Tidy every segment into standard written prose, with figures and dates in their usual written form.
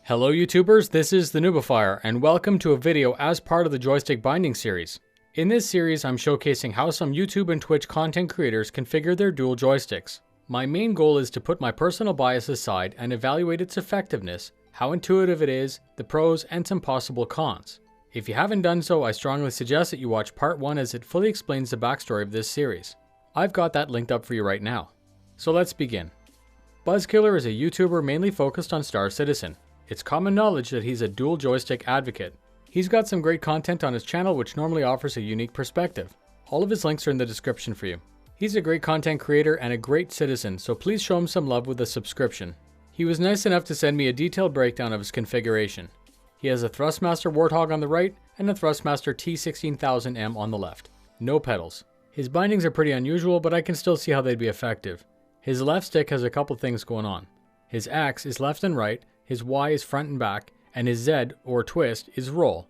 Hello YouTubers, this is the noobifier, and welcome to a video as part of the Joystick binding series. In this series, I'm showcasing how some YouTube and Twitch content creators configure their dual joysticks. My main goal is to put my personal bias aside and evaluate its effectiveness, how intuitive it is, the pros, and some possible cons. If you haven't done so, I strongly suggest that you watch part 1 as it fully explains the backstory of this series. I've got that linked up for you right now. So let's begin. Buzzkiller is a YouTuber mainly focused on Star Citizen. It's common knowledge that he's a dual joystick advocate. He's got some great content on his channel which normally offers a unique perspective. All of his links are in the description for you. He's a great content creator and a great citizen, so please show him some love with a subscription. He was nice enough to send me a detailed breakdown of his configuration. He has a Thrustmaster Warthog on the right and a Thrustmaster T16000M on the left. No pedals. His bindings are pretty unusual, but I can still see how they'd be effective. His left stick has a couple things going on. His X is left and right, his Y is front and back, and his Z, or twist, is roll.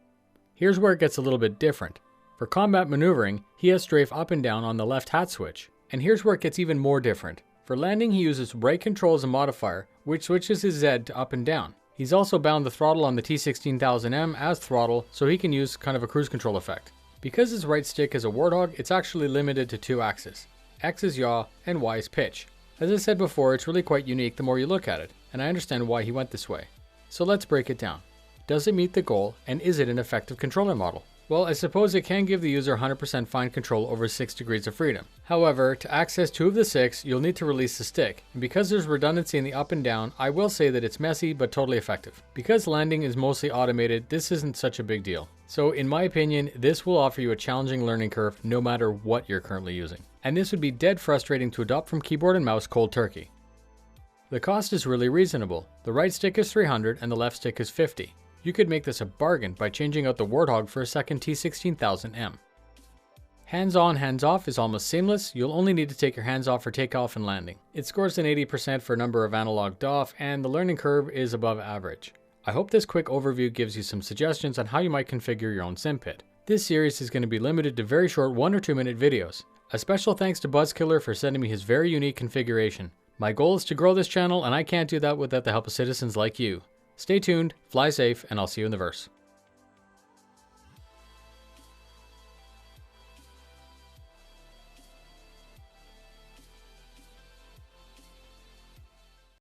Here's where it gets a little bit different. For combat maneuvering, he has strafe up and down on the left hat switch. And here's where it gets even more different. For landing, he uses right control as a modifier, which switches his Z to up and down. He's also bound the throttle on the T16000M as throttle, so he can use kind of a cruise control effect. Because his right stick is a Warthog, it's actually limited to 2 axes. X is yaw, and Y is pitch. As I said before, it's really quite unique the more you look at it, and I understand why he went this way. So let's break it down. Does it meet the goal, and is it an effective controller model? Well, I suppose it can give the user 100% fine control over 6 degrees of freedom. However, to access 2 of the 6, you'll need to release the stick, and because there's redundancy in the up and down, I will say that it's messy but totally effective. Because landing is mostly automated, this isn't such a big deal. So in my opinion, this will offer you a challenging learning curve no matter what you're currently using. And this would be dead frustrating to adopt from keyboard and mouse cold turkey. The cost is really reasonable. The right stick is $300 and the left stick is $50. You could make this a bargain by changing out the Warthog for a second T16000M. Hands-on, hands-off is almost seamless. You'll only need to take your hands off for takeoff and landing. It scores an 80% for number of analog DOF, and the learning curve is above average. I hope this quick overview gives you some suggestions on how you might configure your own sim pit. This series is going to be limited to very short 1 or 2 minute videos. A special thanks to Buzzkiller for sending me his very unique configuration. My goal is to grow this channel, and I can't do that without the help of citizens like you. Stay tuned, fly safe, and I'll see you in the verse.